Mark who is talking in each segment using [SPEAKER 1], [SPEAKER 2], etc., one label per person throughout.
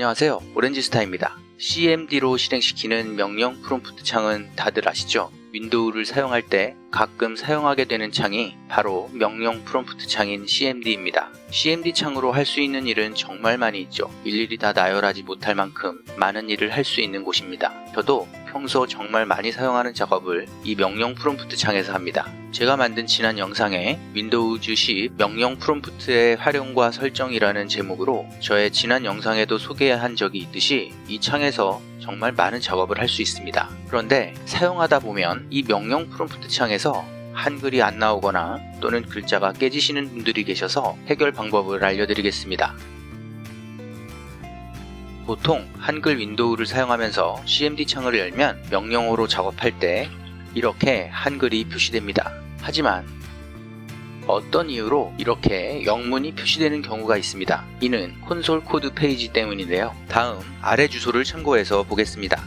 [SPEAKER 1] 안녕하세요, 오렌지스타입니다. CMD로 실행시키는 명령 프롬프트 창은 다들 아시죠? 윈도우를 사용할 때 가끔 사용하게 되는 창이 바로 명령 프롬프트 창인 CMD입니다. CMD 창으로 할 수 있는 일은 정말 많이 있죠. 일일이 다 나열하지 못할 만큼 많은 일을 할 수 있는 곳입니다. 저도 평소 정말 많이 사용하는 작업을 이 명령 프롬프트 창에서 합니다. 제가 만든 지난 영상에 윈도우즈 10 명령 프롬프트의 활용과 설정이라는 제목으로 저의 지난 영상에도 소개한 적이 있듯이 이 창에서 정말 많은 작업을 할 수 있습니다. 그런데 사용하다 보면 이 명령 프롬프트 창에서 한글이 안 나오거나 또는 글자가 깨지시는 분들이 계셔서 해결 방법을 알려드리겠습니다. 보통 한글 윈도우를 사용하면서 CMD 창을 열면 명령어로 작업할 때 이렇게 한글이 표시됩니다. 하지만 어떤 이유로 이렇게 영문이 표시되는 경우가 있습니다. 이는 콘솔 코드 페이지 때문인데요. 다음 아래 주소를 참고해서 보겠습니다.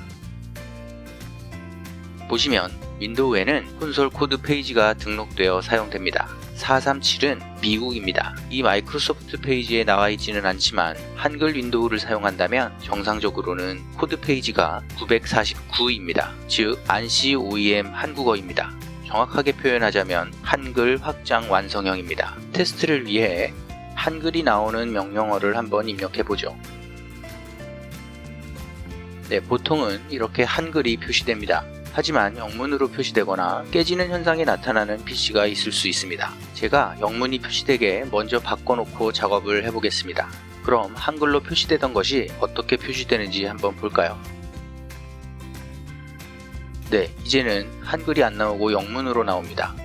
[SPEAKER 1] 보시면 윈도우에는 콘솔 코드 페이지가 등록되어 사용됩니다. 437은 미국입니다. 이 마이크로소프트 페이지에 나와 있지는 않지만 한글 윈도우를 사용한다면 정상적으로는 코드 페이지가 949입니다. 즉 ANSI OEM 한국어입니다. 정확하게 표현하자면 한글 확장 완성형입니다. 테스트를 위해 한글이 나오는 명령어를 한번 입력해보죠. 네, 보통은 이렇게 한글이 표시됩니다. 하지만 영문으로 표시되거나 깨지는 현상이 나타나는 PC가 있을 수 있습니다. 제가 영문이 표시되게 먼저 바꿔놓고 작업을 해보겠습니다. 그럼 한글로 표시되던 것이 어떻게 표시되는지 한번 볼까요? 네, 이제는 한글이 안 나오고 영문으로 나옵니다.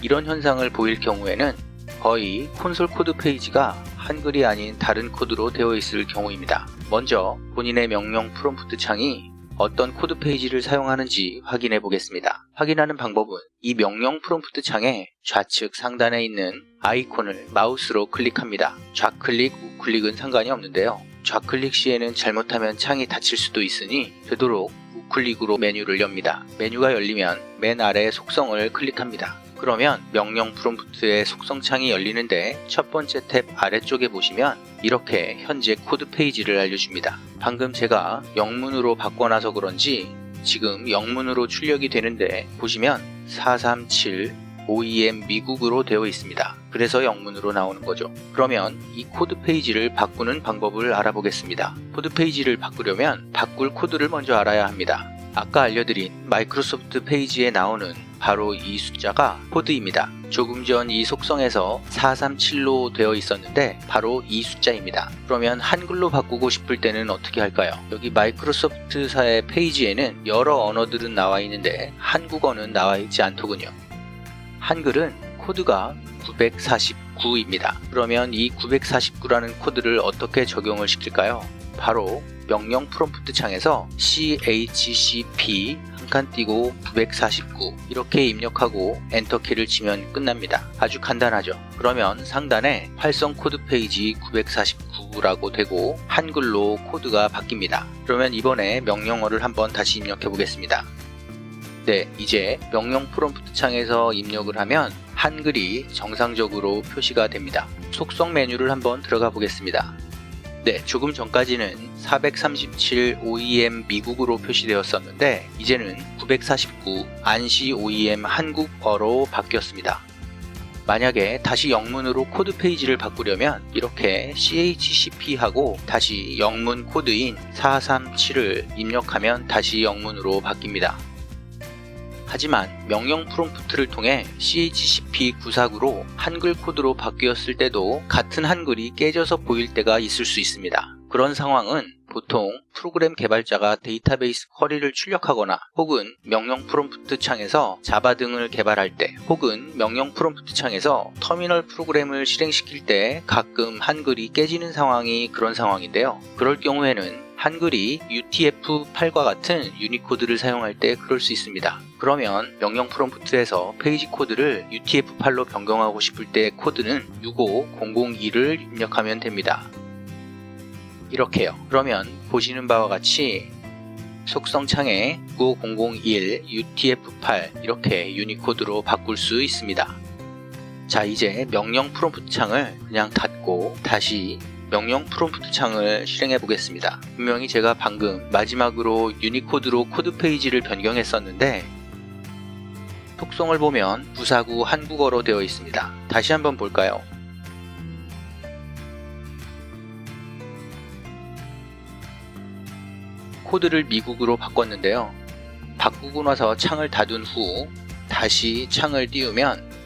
[SPEAKER 1] 이런 현상을 보일 경우에는 거의 콘솔 코드 페이지가 한글이 아닌 다른 코드로 되어 있을 경우입니다. 먼저 본인의 명령 프롬프트 창이 어떤 코드 페이지를 사용하는지 확인해 보겠습니다. 확인하는 방법은 이 명령 프롬프트 창의 좌측 상단에 있는 아이콘을 마우스로 클릭합니다. 좌클릭, 우클릭은 상관이 없는데요. 좌클릭 시에는 잘못하면 창이 닫힐 수도 있으니 되도록 우클릭으로 메뉴를 엽니다. 메뉴가 열리면 맨 아래 속성을 클릭합니다. 그러면 명령 프롬프트의 속성 창이 열리는데 첫 번째 탭 아래쪽에 보시면 이렇게 현재 코드 페이지를 알려줍니다. 방금 제가 영문으로 바꿔놔서 그런지 지금 영문으로 출력이 되는데 보시면 437 OEM 미국으로 되어 있습니다. 그래서 영문으로 나오는 거죠. 그러면 이 코드 페이지를 바꾸는 방법을 알아보겠습니다. 코드 페이지를 바꾸려면 바꿀 코드를 먼저 알아야 합니다. 아까 알려드린 마이크로소프트 페이지에 나오는 바로 이 숫자가 코드입니다. 조금 전 이 속성에서 437로 되어 있었는데 바로 이 숫자입니다. 그러면 한글로 바꾸고 싶을 때는 어떻게 할까요? 여기 마이크로소프트사의 페이지에는 여러 언어들은 나와 있는데 한국어는 나와 있지 않더군요. 한글은 코드가 949입니다. 그러면 이 949라는 코드를 어떻게 적용을 시킬까요? 바로 명령 프롬프트 창에서 CHCP 한 칸 띄고 949 이렇게 입력하고 엔터키를 치면 끝납니다. 아주 간단하죠. 그러면 상단에 활성 코드 페이지 949라고 되고 한글로 코드가 바뀝니다. 그러면 이번에 명령어를 한번 다시 입력해 보겠습니다. 네, 이제 명령 프롬프트 창에서 입력을 하면 한글이 정상적으로 표시가 됩니다. 속성 메뉴를 한번 들어가 보겠습니다. 네, 조금 전까지는 437 OEM 미국으로 표시되었었는데 이제는 949 ANSI OEM 한국어로 바뀌었습니다. 만약에 다시 영문으로 코드 페이지를 바꾸려면 이렇게 CHCP하고 다시 영문 코드인 437을 입력하면 다시 영문으로 바뀝니다. 하지만 명령 프롬프트를 통해 CHCP949로 한글 코드로 바뀌었을 때도 같은 한글이 깨져서 보일 때가 있을 수 있습니다. 그런 상황은 보통 프로그램 개발자가 데이터베이스 쿼리를 출력하거나 혹은 명령 프롬프트 창에서 자바 등을 개발할 때 혹은 명령 프롬프트 창에서 터미널 프로그램을 실행시킬 때 가끔 한글이 깨지는 상황이 그런 상황인데요. 그럴 경우에는 한글이 UTF-8과 같은 유니코드를 사용할 때 그럴 수 있습니다. 그러면 명령 프롬프트에서 페이지 코드를 UTF-8로 변경하고 싶을 때 코드는 65002를 입력하면 됩니다. 이렇게요. 그러면 보시는 바와 같이 속성 창에 65001 UTF-8 이렇게 유니코드로 바꿀 수 있습니다. 자, 이제 명령 프롬프트 창을 그냥 닫고 다시 명령 프롬프트 창을 실행해 보겠습니다. 분명히 제가 방금 마지막으로 유니코드로 코드 페이지를 변경했었는데 속성을 보면 부사구 한국어로 되어 있습니다. 다시 한번 볼까요? 코드를 미국으로 바꿨는데요. 바꾸고 나서 창을 닫은 후 다시 창을 띄우면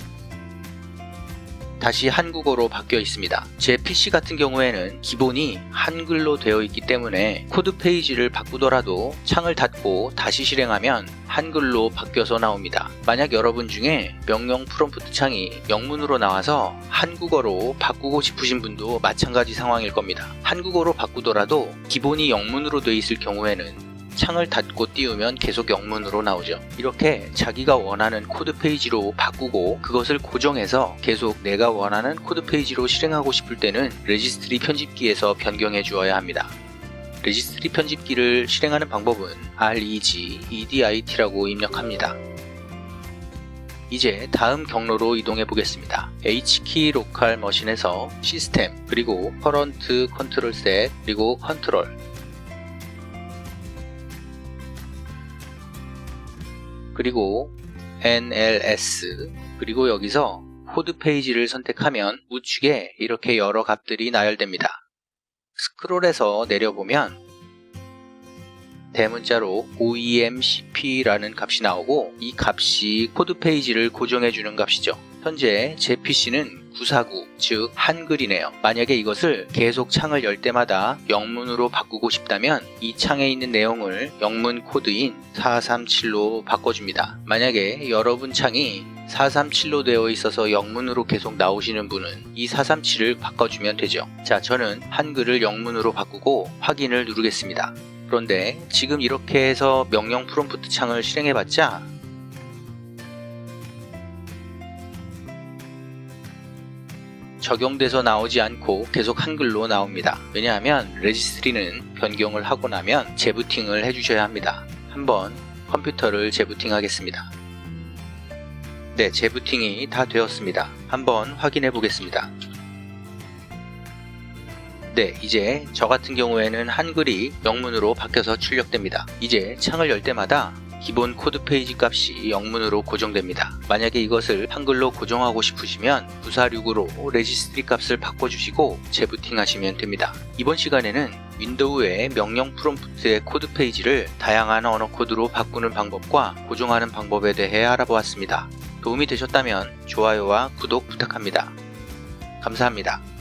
[SPEAKER 1] 다시 한국어로 바뀌어 있습니다. 제 PC 같은 경우에는 기본이 한글로 되어 있기 때문에 코드 페이지를 바꾸더라도 창을 닫고 다시 실행하면 한글로 바뀌어서 나옵니다. 만약 여러분 중에 명령 프롬프트 창이 영문으로 나와서 한국어로 바꾸고 싶으신 분도 마찬가지 상황일 겁니다. 한국어로 바꾸더라도 기본이 영문으로 되어 있을 경우에는 창을 닫고 띄우면 계속 영문으로 나오죠. 이렇게 자기가 원하는 코드 페이지로 바꾸고 그것을 고정해서 계속 내가 원하는 코드 페이지로 실행하고 싶을 때는 레지스트리 편집기에서 변경해 주어야 합니다. 레지스트리 편집기를 실행하는 방법은 regedit라고 입력합니다. 이제 다음 경로로 이동해 보겠습니다. H키 로컬 머신에서 시스템, 그리고 current 컨트롤 셋, 그리고 컨트롤, 그리고 NLS, 그리고 여기서 코드 페이지를 선택하면 우측에 이렇게 여러 값들이 나열됩니다. 스크롤해서 내려보면 대문자로 OEMCP라는 값이 나오고 이 값이 코드 페이지를 고정해주는 값이죠. 현재 제 PC는 949, 즉 한글이네요. 만약에 이것을 계속 창을 열 때마다 영문으로 바꾸고 싶다면 이 창에 있는 내용을 영문 코드인 437로 바꿔줍니다. 만약에 여러분 창이 437로 되어 있어서 영문으로 계속 나오시는 분은 이 437을 바꿔주면 되죠. 자, 저는 한글을 영문으로 바꾸고 확인을 누르겠습니다. 그런데 지금 이렇게 해서 명령 프롬프트 창을 실행해봤자 적용돼서 나오지 않고 계속 한글로 나옵니다. 왜냐하면 레지스트리는 변경을 하고 나면 재부팅을 해주셔야 합니다. 한번 컴퓨터를 재부팅 하겠습니다. 네, 재부팅이 다 되었습니다. 한번 확인해 보겠습니다. 네, 이제 저 같은 경우에는 한글이 영문으로 바뀌어서 출력됩니다. 이제 창을 열 때마다 기본 코드 페이지 값이 영문으로 고정됩니다. 만약에 이것을 한글로 고정하고 싶으시면 946으로 레지스트리 값을 바꿔주시고 재부팅 하시면 됩니다. 이번 시간에는 윈도우의 명령 프롬프트의 코드 페이지를 다양한 언어 코드로 바꾸는 방법과 고정하는 방법에 대해 알아보았습니다. 도움이 되셨다면 좋아요와 구독 부탁합니다. 감사합니다.